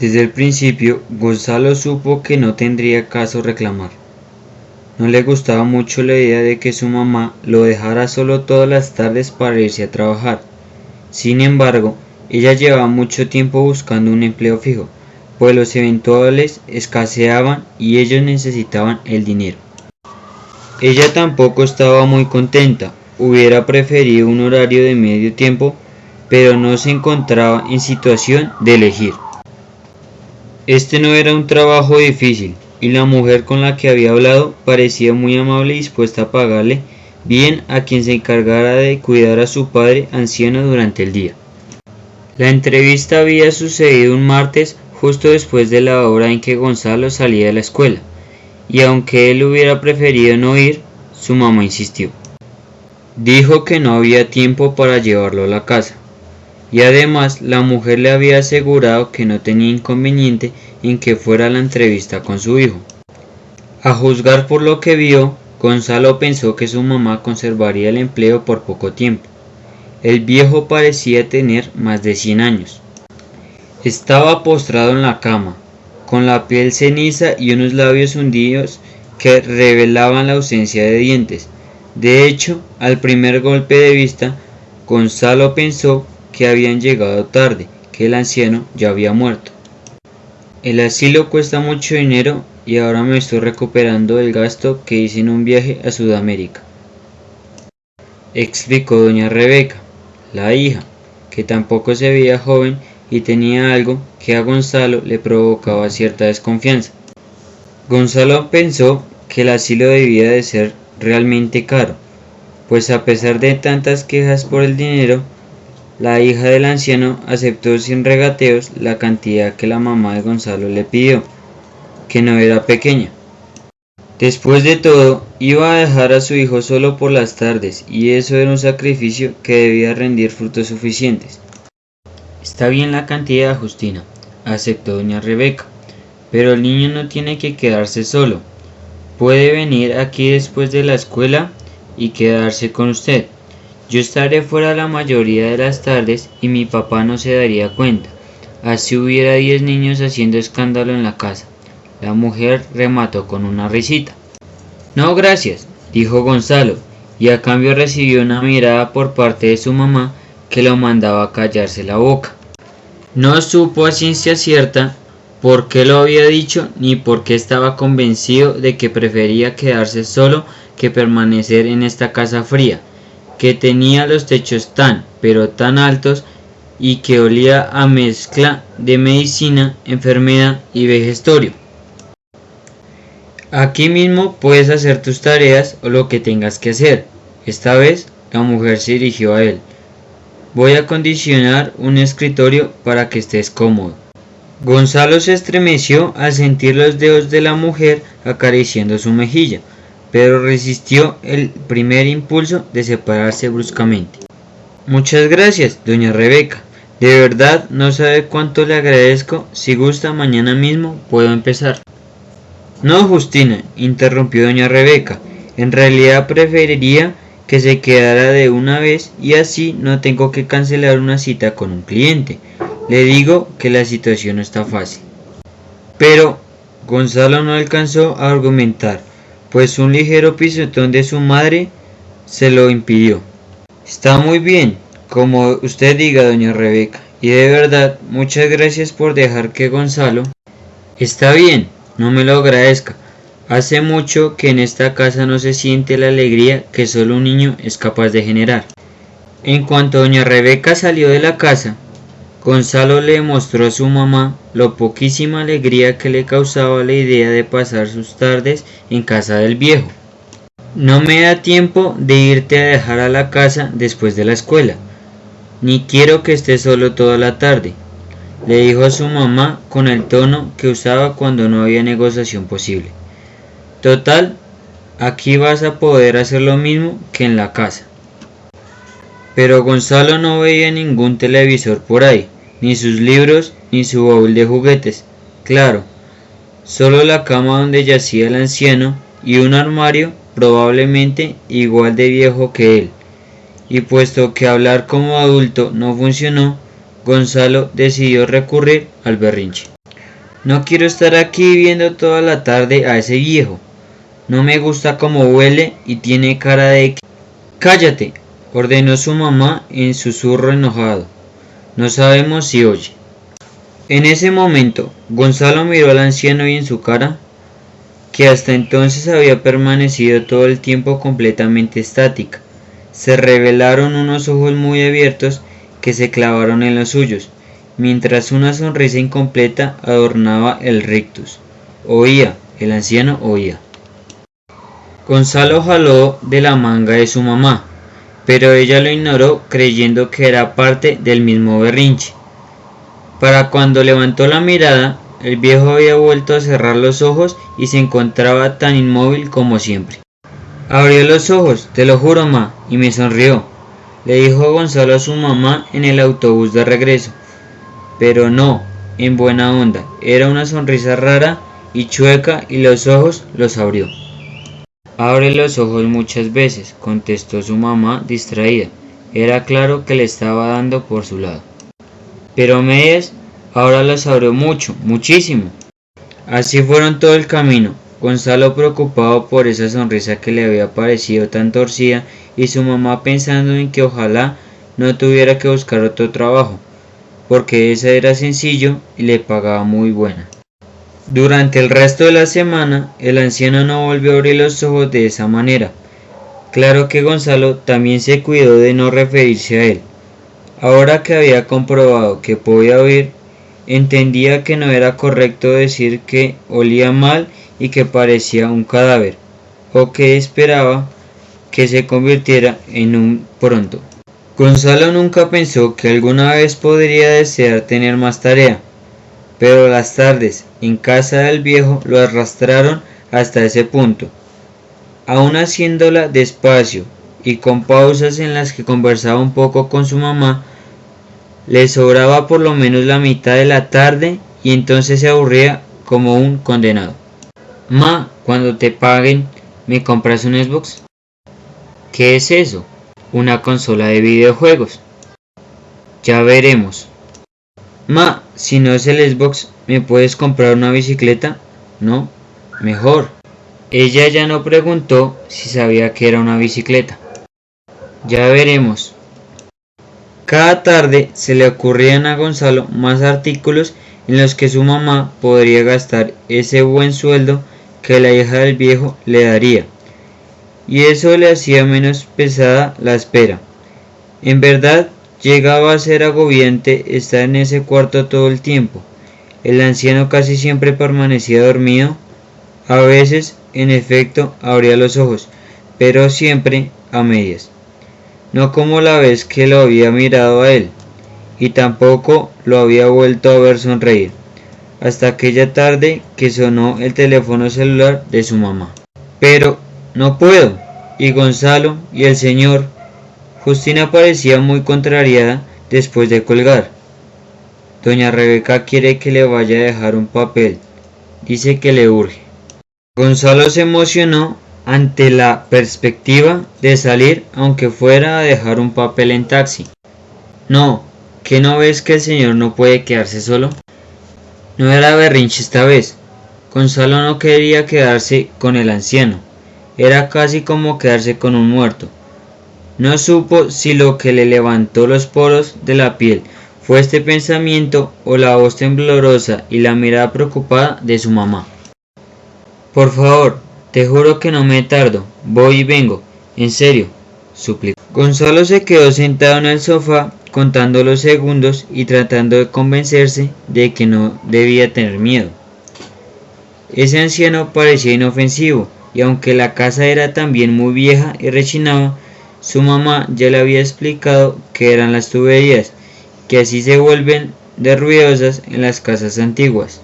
Desde el principio, Gonzalo supo que no tendría caso reclamar. No le gustaba mucho la idea de que su mamá lo dejara solo todas las tardes para irse a trabajar. Sin embargo, ella llevaba mucho tiempo buscando un empleo fijo, pues los eventuales escaseaban y ellos necesitaban el dinero. Ella tampoco estaba muy contenta, hubiera preferido un horario de medio tiempo, pero no se encontraba en situación de elegir. Este no era un trabajo difícil, y la mujer con la que había hablado parecía muy amable y dispuesta a pagarle bien a quien se encargara de cuidar a su padre anciano durante el día. La entrevista había sucedido un martes justo después de la hora en que Gonzalo salía de la escuela, y aunque él hubiera preferido no ir, su mamá insistió. Dijo que no había tiempo para llevarlo a la casa, y además la mujer le había asegurado que no tenía inconveniente en que fuera a la entrevista con su hijo. A juzgar por lo que vio, Gonzalo pensó que su mamá conservaría el empleo por poco tiempo. El viejo parecía tener más de 100 años. Estaba postrado en la cama, con la piel ceniza y unos labios hundidos que revelaban la ausencia de dientes. De hecho, al primer golpe de vista, Gonzalo pensó que habían llegado tarde, que el anciano ya había muerto. El asilo cuesta mucho dinero y ahora me estoy recuperando del gasto que hice en un viaje a Sudamérica, explicó doña Rebeca, la hija, que tampoco se veía joven y tenía algo que a Gonzalo le provocaba cierta desconfianza. Gonzalo pensó que el asilo debía de ser realmente caro, pues a pesar de tantas quejas por el dinero, la hija del anciano aceptó sin regateos la cantidad que la mamá de Gonzalo le pidió, que no era pequeña. Después de todo, iba a dejar a su hijo solo por las tardes, y eso era un sacrificio que debía rendir frutos suficientes. Está bien la cantidad, Justina, aceptó doña Rebeca, pero el niño no tiene que quedarse solo. Puede venir aquí después de la escuela y quedarse con usted. Yo estaré fuera la mayoría de las tardes y mi papá no se daría cuenta. Así hubiera 10 niños haciendo escándalo en la casa. La mujer remató con una risita. No, gracias, dijo Gonzalo, y a cambio recibió una mirada por parte de su mamá que lo mandaba a callarse la boca. No supo a ciencia cierta por qué lo había dicho ni por qué estaba convencido de que prefería quedarse solo que permanecer en esta casa fría, que tenía los techos tan, pero tan altos y que olía a mezcla de medicina, enfermedad y vejestorio. Aquí mismo puedes hacer tus tareas o lo que tengas que hacer. Esta vez la mujer se dirigió a él. Voy a acondicionar un escritorio para que estés cómodo. Gonzalo se estremeció al sentir los dedos de la mujer acariciando su mejilla, pero resistió el primer impulso de separarse bruscamente. Muchas gracias, doña Rebeca. De verdad no sabe cuánto le agradezco. Si gusta, mañana mismo puedo empezar. No, Justina, interrumpió doña Rebeca. En realidad preferiría que se quedara de una vez y así no tengo que cancelar una cita con un cliente. Le digo que la situación no está fácil. Pero Gonzalo no alcanzó a argumentar, pues un ligero pisotón de su madre se lo impidió. Está muy bien, como usted diga, doña Rebeca, y de verdad, muchas gracias por dejar que Gonzalo... Está bien, no me lo agradezca. Hace mucho que en esta casa no se siente la alegría que solo un niño es capaz de generar. En cuanto doña Rebeca salió de la casa, Gonzalo le mostró a su mamá lo poquísima alegría que le causaba la idea de pasar sus tardes en casa del viejo. No me da tiempo de irte a dejar a la casa después de la escuela, ni quiero que estés solo toda la tarde, le dijo a su mamá con el tono que usaba cuando no había negociación posible. Total, aquí vas a poder hacer lo mismo que en la casa. Pero Gonzalo no veía ningún televisor por ahí, ni sus libros, ni su baúl de juguetes. Claro, solo la cama donde yacía el anciano y un armario probablemente igual de viejo que él. Y puesto que hablar como adulto no funcionó, Gonzalo decidió recurrir al berrinche. No quiero estar aquí viendo toda la tarde a ese viejo. No me gusta cómo huele y tiene cara de... ¡Cállate!, ordenó su mamá en susurro enojado. No sabemos si oye. En ese momento, Gonzalo miró al anciano y en su cara, que hasta entonces había permanecido todo el tiempo completamente estática, se revelaron unos ojos muy abiertos que se clavaron en los suyos, mientras una sonrisa incompleta adornaba el rictus. Oía, el anciano oía. Gonzalo jaló de la manga de su mamá, pero ella lo ignoró creyendo que era parte del mismo berrinche. Para cuando levantó la mirada, el viejo había vuelto a cerrar los ojos y se encontraba tan inmóvil como siempre. Abrió los ojos, te lo juro, ma, y me sonrió, le dijo Gonzalo a su mamá en el autobús de regreso. Pero no, en buena onda, era una sonrisa rara y chueca y los ojos los abrió. Abre los ojos muchas veces, contestó su mamá distraída. Era claro que le estaba dando por su lado. Pero medias, ahora las abrió mucho, muchísimo. Así fueron todo el camino, Gonzalo preocupado por esa sonrisa que le había parecido tan torcida y su mamá pensando en que ojalá no tuviera que buscar otro trabajo, porque ese era sencillo y le pagaba muy buena. Durante el resto de la semana, el anciano no volvió a abrir los ojos de esa manera. Claro que Gonzalo también se cuidó de no referirse a él. Ahora que había comprobado que podía oír, entendía que no era correcto decir que olía mal y que parecía un cadáver, o que esperaba que se convirtiera en un pronto. Gonzalo nunca pensó que alguna vez podría desear tener más tarea, pero las tardes en casa del viejo lo arrastraron hasta ese punto. Aún haciéndola despacio y con pausas en las que conversaba un poco con su mamá, le sobraba por lo menos la mitad de la tarde y entonces se aburría como un condenado. Ma, cuando te paguen, ¿me compras un Xbox? ¿Qué es eso? Una consola de videojuegos. Ya veremos. Ma, si no es el Xbox, ¿me puedes comprar una bicicleta? No, mejor. Ella ya no preguntó si sabía que era una bicicleta. Ya veremos. Cada tarde se le ocurrían a Gonzalo más artículos en los que su mamá podría gastar ese buen sueldo que la hija del viejo le daría, y eso le hacía menos pesada la espera. En verdad, llegaba a ser agobiante estar en ese cuarto todo el tiempo. El anciano casi siempre permanecía dormido. A veces, en efecto, abría los ojos, pero siempre a medias. No como la vez que lo había mirado a él, y tampoco lo había vuelto a ver sonreír, hasta aquella tarde que sonó el teléfono celular de su mamá. Pero no puedo. Y Gonzalo y el señor. Justina parecía muy contrariada después de colgar. Doña Rebeca quiere que le vaya a dejar un papel. Dice que le urge. Gonzalo se emocionó ante la perspectiva de salir aunque fuera a dejar un papel en taxi. No, ¿qué no ves que el señor no puede quedarse solo? No era berrinche esta vez. Gonzalo no quería quedarse con el anciano. Era casi como quedarse con un muerto. No supo si lo que le levantó los poros de la piel fue este pensamiento o la voz temblorosa y la mirada preocupada de su mamá. Por favor, te juro que no me tardo, voy y vengo, en serio, suplicó. Gonzalo se quedó sentado en el sofá contando los segundos y tratando de convencerse de que no debía tener miedo. Ese anciano parecía inofensivo y aunque la casa era también muy vieja y rechinaba, su mamá ya le había explicado que eran las tuberías, que así se vuelven de ruidosas en las casas antiguas.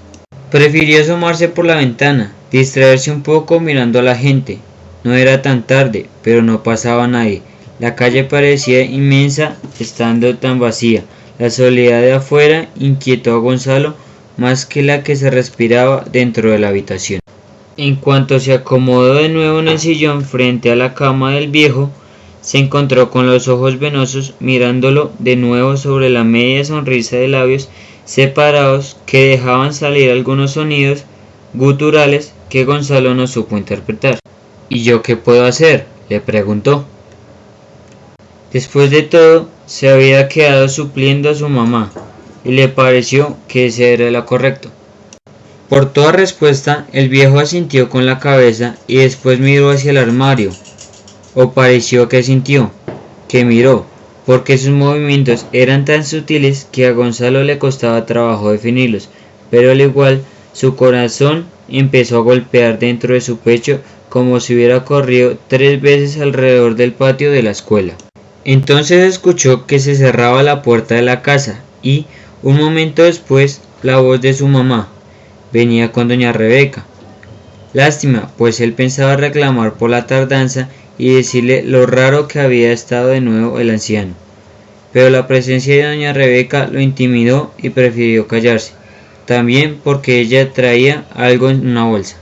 Prefirió asomarse por la ventana, distraerse un poco mirando a la gente. No era tan tarde, pero no pasaba nadie. La calle parecía inmensa estando tan vacía. La soledad de afuera inquietó a Gonzalo más que la que se respiraba dentro de la habitación. En cuanto se acomodó de nuevo en el sillón frente a la cama del viejo, se encontró con los ojos venosos mirándolo de nuevo sobre la media sonrisa de labios separados que dejaban salir algunos sonidos guturales que Gonzalo no supo interpretar. ¿Y yo qué puedo hacer?, le preguntó. Después de todo, se había quedado supliendo a su mamá, y le pareció que ese era lo correcto. Por toda respuesta, el viejo asintió con la cabeza y después miró hacia el armario, o pareció que sintió, que miró, porque sus movimientos eran tan sutiles que a Gonzalo le costaba trabajo definirlos, pero al igual su corazón empezó a golpear dentro de su pecho como si hubiera corrido 3 veces alrededor del patio de la escuela. Entonces escuchó que se cerraba la puerta de la casa y, un momento después, la voz de su mamá. Venía con doña Rebeca. Lástima, pues él pensaba reclamar por la tardanza y decirle lo raro que había estado de nuevo el anciano. Pero la presencia de doña Rebeca lo intimidó y prefirió callarse, también porque ella traía algo en una bolsa.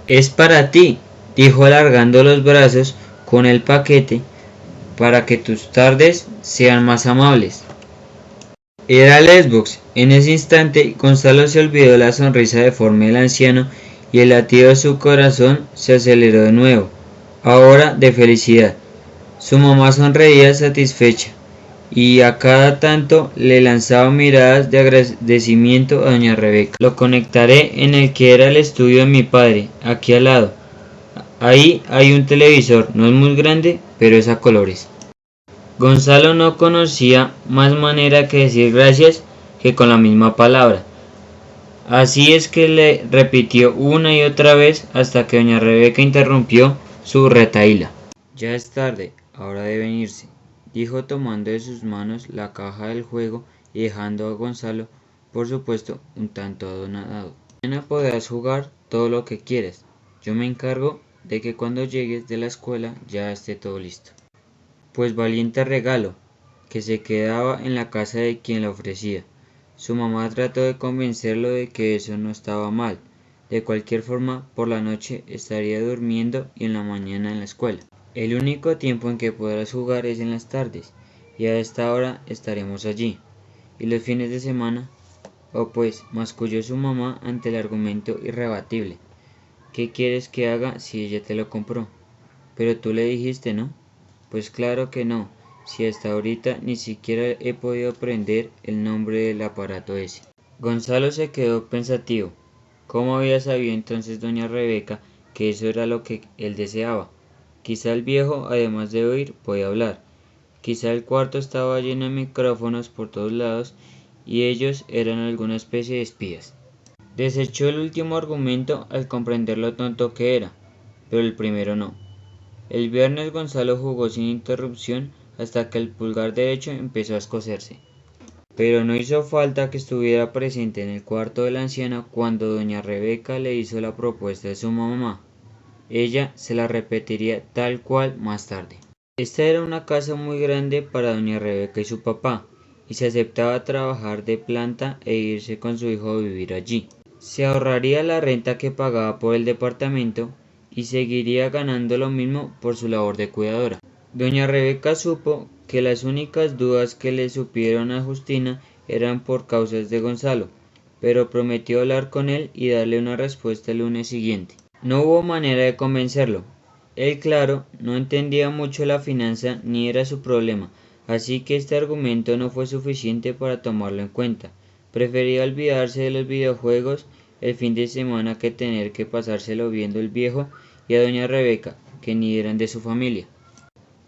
«Es para ti», dijo alargando los brazos con el paquete, «para que tus tardes sean más amables». Era el Xbox. En ese instante, Gonzalo se olvidó la sonrisa deforme del anciano y el latido de su corazón se aceleró de nuevo, ahora de felicidad. Su mamá sonreía satisfecha y a cada tanto le lanzaba miradas de agradecimiento a doña Rebeca. «Lo conectaré en el que era el estudio de mi padre, aquí al lado. Ahí hay un televisor, no es muy grande, pero es a colores». Gonzalo no conocía más manera que decir gracias que con la misma palabra. Así es que le repitió una y otra vez hasta que doña Rebeca interrumpió su retahíla. «Ya es tarde, ahora deben irse», dijo tomando de sus manos la caja del juego y dejando a Gonzalo, por supuesto, un tanto adonadado. «Mañana podrás jugar todo lo que quieras. Yo me encargo de que cuando llegues de la escuela ya esté todo listo». Pues valiente regalo, que se quedaba en la casa de quien la ofrecía. Su mamá trató de convencerlo de que eso no estaba mal. De cualquier forma, por la noche estaría durmiendo y en la mañana en la escuela. «El único tiempo en que podrás jugar es en las tardes, y a esta hora estaremos allí. ¿Y los fines de semana?». «Oh pues», masculló su mamá ante el argumento irrebatible. «¿Qué quieres que haga si ella te lo compró?». «Pero tú le dijiste, ¿no?». «Pues claro que no, si hasta ahorita ni siquiera he podido aprender el nombre del aparato ese». Gonzalo se quedó pensativo. ¿Cómo había sabido entonces doña Rebeca que eso era lo que él deseaba? Quizá el viejo, además de oír, podía hablar. Quizá el cuarto estaba lleno de micrófonos por todos lados y ellos eran alguna especie de espías. Desechó el último argumento al comprender lo tonto que era, pero el primero no. El viernes Gonzalo jugó sin interrupción hasta que el pulgar derecho empezó a escocerse. Pero no hizo falta que estuviera presente en el cuarto de la anciana cuando doña Rebeca le hizo la propuesta de su mamá. Ella se la repetiría tal cual más tarde. Esta era una casa muy grande para doña Rebeca y su papá, y se aceptaba trabajar de planta e irse con su hijo a vivir allí. Se ahorraría la renta que pagaba por el departamento y seguiría ganando lo mismo por su labor de cuidadora. Doña Rebeca supo que las únicas dudas que le supieron a Justina eran por causas de Gonzalo, pero prometió hablar con él y darle una respuesta el lunes siguiente. No hubo manera de convencerlo. Él, claro, no entendía mucho la finanza ni era su problema, así que este argumento no fue suficiente para tomarlo en cuenta. Prefería olvidarse de los videojuegos el fin de semana que tener que pasárselo viendo el viejo y a doña Rebeca, que ni eran de su familia.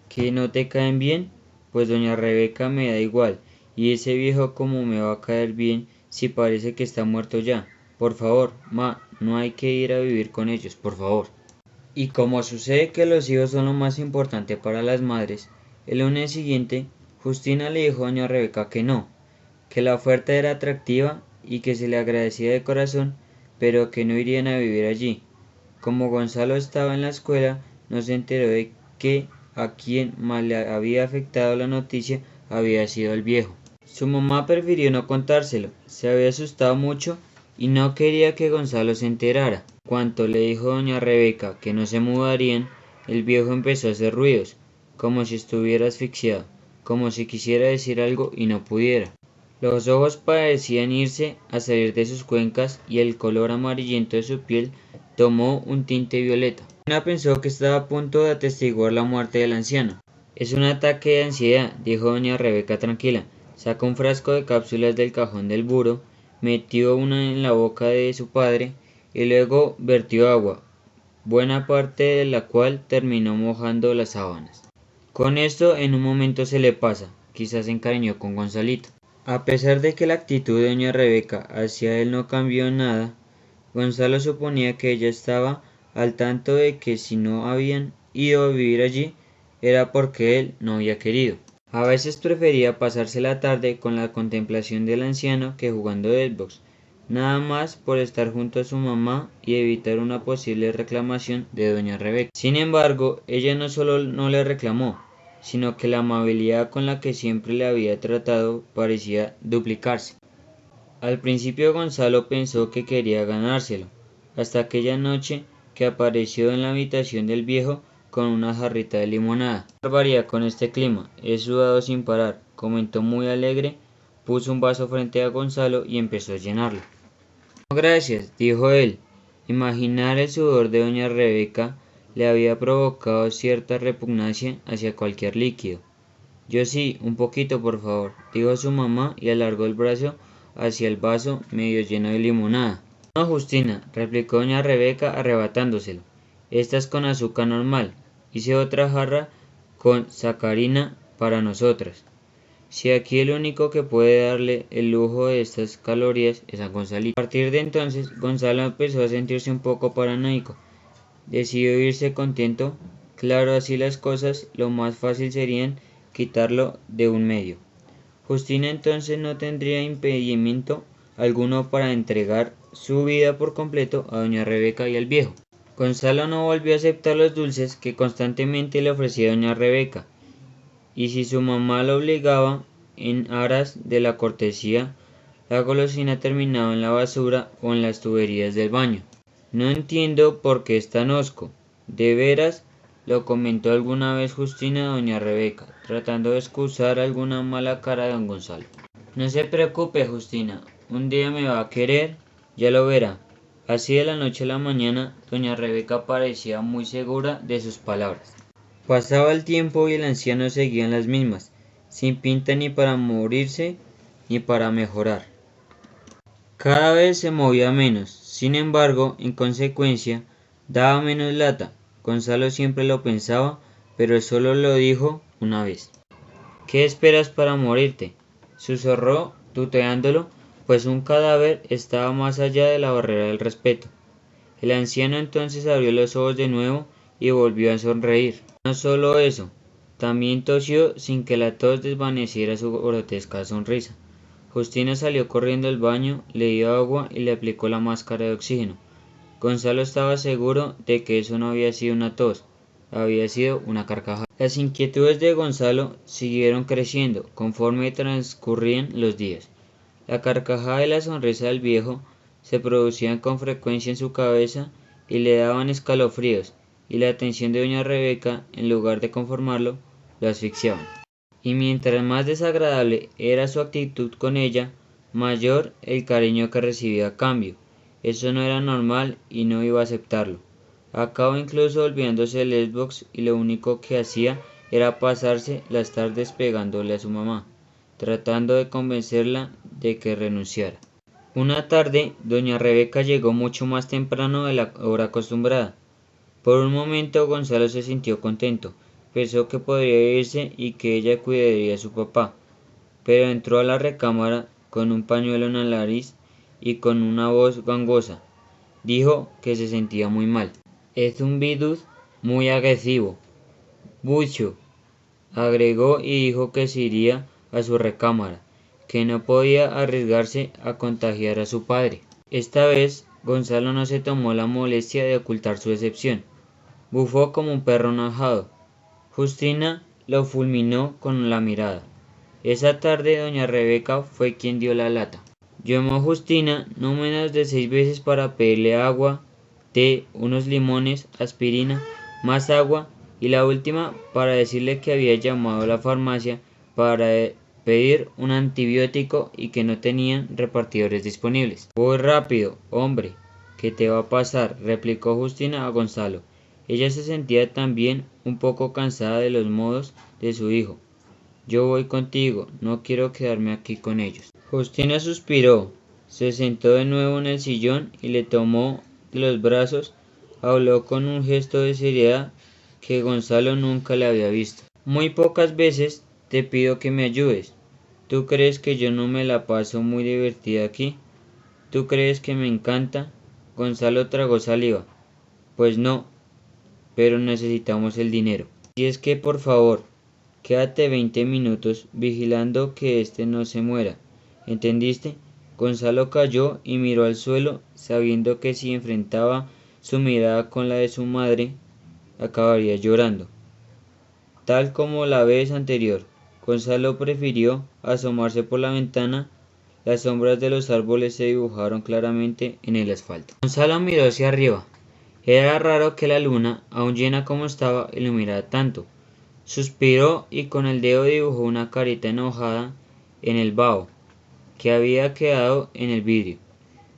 ¿Que no te caen bien? Pues doña Rebeca me da igual, y ese viejo como me va a caer bien si parece que está muerto ya. Por favor, ma, no hay que ir a vivir con ellos, por favor. Y como sucede que los hijos son lo más importante para las madres, el lunes siguiente Justina le dijo a doña Rebeca que no, que la oferta era atractiva y que se le agradecía de corazón, pero que no irían a vivir allí. Como Gonzalo estaba en la escuela, no se enteró de que a quien más le había afectado la noticia había sido el viejo. Su mamá prefirió no contárselo, se había asustado mucho y no quería que Gonzalo se enterara. Cuando le dijo doña Rebeca que no se mudarían, el viejo empezó a hacer ruidos, como si estuviera asfixiado, como si quisiera decir algo y no pudiera. Los ojos parecían irse a salir de sus cuencas y el color amarillento de su piel tomó un tinte violeta. Ana pensó que estaba a punto de atestiguar la muerte del anciano. Es un ataque de ansiedad, dijo doña Rebeca tranquila. Sacó un frasco de cápsulas del cajón del buro, metió una en la boca de su padre y luego vertió agua, buena parte de la cual terminó mojando las sábanas. Con esto en un momento se le pasa, quizás se encariñó con Gonzalito. A pesar de que la actitud de doña Rebeca hacia él no cambió nada, Gonzalo suponía que ella estaba al tanto de que si no habían ido a vivir allí era porque él no había querido. A veces prefería pasarse la tarde con la contemplación del anciano que jugando Xbox, nada más por estar junto a su mamá y evitar una posible reclamación de doña Rebeca. Sin embargo, ella no solo no le reclamó, sino que la amabilidad con la que siempre le había tratado parecía duplicarse. Al principio Gonzalo pensó que quería ganárselo, hasta aquella noche que apareció en la habitación del viejo con una jarrita de limonada. ¡Qué barbaridad con este clima! He sudado sin parar, comentó muy alegre, puso un vaso frente a Gonzalo y empezó a llenarlo. No, gracias, dijo él. Imaginar el sudor de doña Rebeca le había provocado cierta repugnancia hacia cualquier líquido. Yo sí, un poquito por favor, dijo su mamá y alargó el brazo hacia el vaso medio lleno de limonada. No, Justina, replicó doña Rebeca arrebatándoselo. Esta es con azúcar normal. Hice otra jarra con sacarina para nosotras. Si aquí el único que puede darle el lujo de estas calorías es a Gonzalito. A partir de entonces, Gonzalo empezó a sentirse un poco paranoico. Decidió irse contento. Claro, así las cosas, lo más fácil sería quitarlo de un medio. Justina entonces no tendría impedimento alguno para entregar su vida por completo a doña Rebeca y al viejo. Gonzalo no volvió a aceptar los dulces que constantemente le ofrecía doña Rebeca, y si su mamá lo obligaba en aras de la cortesía, la golosina terminaba en la basura o en las tuberías del baño. No entiendo por qué es tan hosco. ¿De veras? Lo comentó alguna vez Justina a doña Rebeca, tratando de excusar alguna mala cara de don Gonzalo. No se preocupe, Justina, un día me va a querer, ya lo verá. Así de la noche a la mañana, doña Rebeca parecía muy segura de sus palabras. Pasaba el tiempo y el anciano seguía en las mismas, sin pinta ni para morirse ni para mejorar. Cada vez se movía menos, sin embargo, en consecuencia, daba menos lata. Gonzalo siempre lo pensaba, pero solo lo dijo una vez. ¿Qué esperas para morirte? Susurró, tuteándolo, pues un cadáver estaba más allá de la barrera del respeto. El anciano entonces abrió los ojos de nuevo y volvió a sonreír. No solo eso, también tosió sin que la tos desvaneciera su grotesca sonrisa. Justina salió corriendo al baño, le dio agua y le aplicó la máscara de oxígeno. Gonzalo estaba seguro de que eso no había sido una tos, había sido una carcajada. Las inquietudes de Gonzalo siguieron creciendo conforme transcurrían los días. La carcajada y la sonrisa del viejo se producían con frecuencia en su cabeza y le daban escalofríos, y la atención de doña Rebeca, en lugar de conformarlo, lo asfixiaban. Y mientras más desagradable era su actitud con ella, mayor el cariño que recibía a cambio. Eso no era normal y no iba a aceptarlo. Acabó incluso olvidándose del Xbox y lo único que hacía era pasarse las tardes pegándole a su mamá, tratando de convencerla de que renunciara. Una tarde, doña Rebeca llegó mucho más temprano de la hora acostumbrada. Por un momento Gonzalo se sintió contento, pensó que podría irse y que ella cuidaría a su papá, pero entró a la recámara con un pañuelo en la nariz y con una voz gangosa. Dijo que se sentía muy mal. Es un virus muy agresivo. Bucho, agregó y dijo que se iría a su recámara, que no podía arriesgarse a contagiar a su padre. Esta vez, Gonzalo no se tomó la molestia de ocultar su decepción. Bufó como un perro enojado. Justina lo fulminó con la mirada. Esa tarde doña Rebeca fue quien dio la lata. Llamó a Justina no menos de 6 veces para pedirle agua, té, unos limones, aspirina, más agua y la última para decirle que había llamado a la farmacia para pedir un antibiótico y que no tenían repartidores disponibles. Voy rápido, hombre. ¿Qué te va a pasar?, replicó Justina a Gonzalo. Ella se sentía también un poco cansada de los modos de su hijo. Yo voy contigo, no quiero quedarme aquí con ellos. Justina suspiró, se sentó de nuevo en el sillón y le tomó de los brazos. Habló con un gesto de seriedad que Gonzalo nunca le había visto. Muy pocas veces te pido que me ayudes. ¿Tú crees que yo no me la paso muy divertida aquí? ¿Tú crees que me encanta? Gonzalo tragó saliva. Pues no, pero necesitamos el dinero. Y es que, por favor, quédate 20 minutos vigilando que este no se muera. ¿Entendiste? Gonzalo cayó y miró al suelo, sabiendo que si enfrentaba su mirada con la de su madre, acabaría llorando. Tal como la vez anterior, Gonzalo prefirió asomarse por la ventana. Las sombras de los árboles se dibujaron claramente en el asfalto. Gonzalo miró hacia arriba. Era raro que la luna, aún llena como estaba, iluminara tanto. Suspiró y con el dedo dibujó una carita enojada en el vaho que había quedado en el vidrio.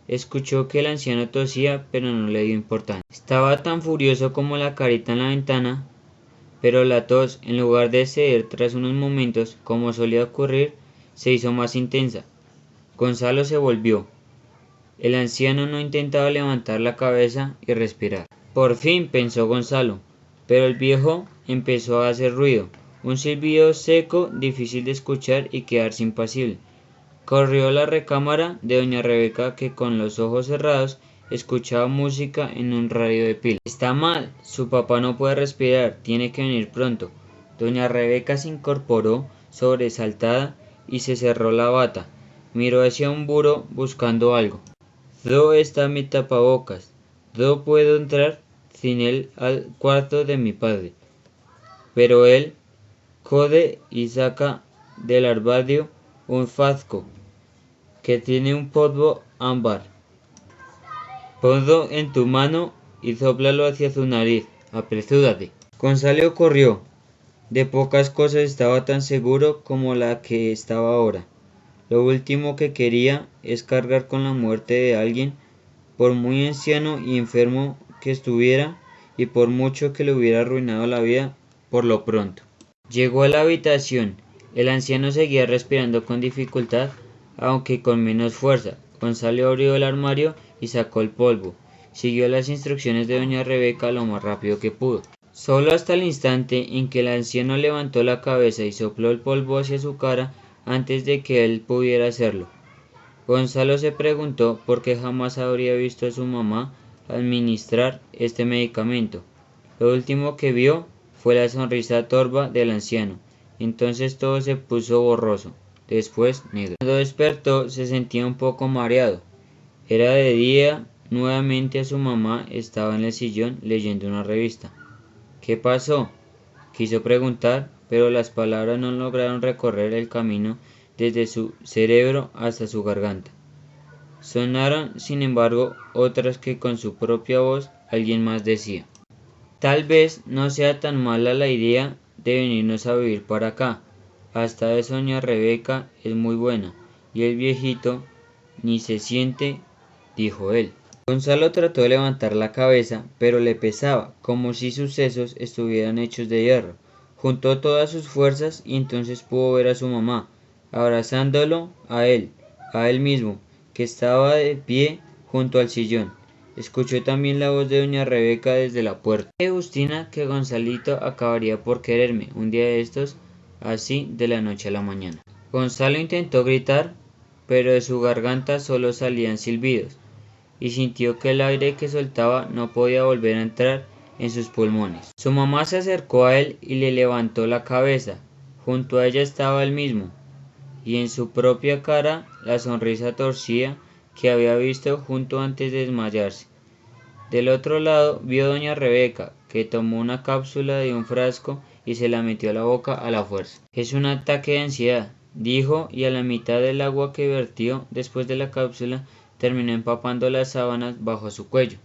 Escuchó que el anciano tosía, pero no le dio importancia. Estaba tan furioso como la carita en la ventana, pero la tos, en lugar de ceder tras unos momentos, como solía ocurrir, se hizo más intensa. Gonzalo se volvió. El anciano no intentaba levantar la cabeza y respirar. Por fin, pensó Gonzalo, pero el viejo empezó a hacer ruido, un silbido seco, difícil de escuchar y quedarse impasible. Corrió a la recámara de doña Rebeca, que con los ojos cerrados escuchaba música en un radio de pila. Está mal, su papá no puede respirar, tiene que venir pronto. Doña Rebeca se incorporó sobresaltada y se cerró la bata. Miró hacia un buró buscando algo. ¿Dónde está mi tapabocas? ¿Dónde puedo entrar sin él al cuarto de mi padre? Pero él code y saca del armario un frasco que tiene un polvo ámbar. Ponlo en tu mano y sóplalo hacia su nariz. Apresúrate. Gonzalo corrió. De pocas cosas estaba tan seguro como la que estaba ahora. Lo último que quería es cargar con la muerte de alguien, por muy anciano y enfermo que estuviera, y por mucho que le hubiera arruinado la vida por lo pronto. Llegó a la habitación. El anciano seguía respirando con dificultad, aunque con menos fuerza. Gonzalo abrió el armario y sacó el polvo. Siguió las instrucciones de doña Rebeca lo más rápido que pudo. Solo hasta el instante en que el anciano levantó la cabeza y sopló el polvo hacia su cara antes de que él pudiera hacerlo. Gonzalo se preguntó por qué jamás habría visto a su mamá administrar este medicamento. Lo último que vio fue la sonrisa torva del anciano. Entonces todo se puso borroso, después negro. Cuando despertó se sentía un poco mareado. Era de día. Nuevamente su mamá estaba en el sillón leyendo una revista. ¿Qué pasó?, quiso preguntar, pero las palabras no lograron recorrer el camino desde su cerebro hasta su garganta. Sonaron, sin embargo, otras que con su propia voz alguien más decía. Tal vez no sea tan mala la idea de venirnos a vivir para acá. Hasta eso doña Rebeca es muy buena, y el viejito ni se siente, dijo él. Gonzalo trató de levantar la cabeza, pero le pesaba, como si sus sesos estuvieran hechos de hierro. Juntó todas sus fuerzas y entonces pudo ver a su mamá, abrazándolo a él mismo, que estaba de pie junto al sillón. Escuchó también la voz de doña Rebeca desde la puerta. Justina, que Gonzalito acabaría por quererme un día de estos, así de la noche a la mañana. Gonzalo intentó gritar, pero de su garganta solo salían silbidos, y sintió que el aire que soltaba no podía volver a entrar en sus pulmones. Su mamá se acercó a él y le levantó la cabeza. Junto a ella estaba él mismo, y en su propia cara la sonrisa torcida que había visto justo antes de desmayarse. Del otro lado vio a doña Rebeca, que tomó una cápsula de un frasco y se la metió a la boca a la fuerza. Es un ataque de ansiedad, dijo, y a la mitad del agua que vertió después de la cápsula terminó empapando las sábanas bajo su cuello.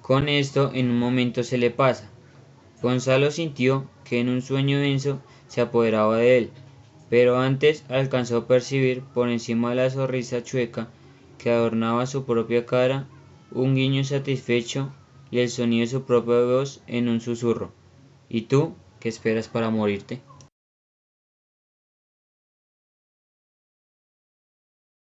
Con esto en un momento se le pasa. Gonzalo sintió que en un sueño denso se apoderaba de él. pero antes alcanzó a percibir por encima de la sonrisa chueca que adornaba su propia cara un guiño satisfecho y el sonido de su propia voz en un susurro. ¿Y tú qué esperas para morirte?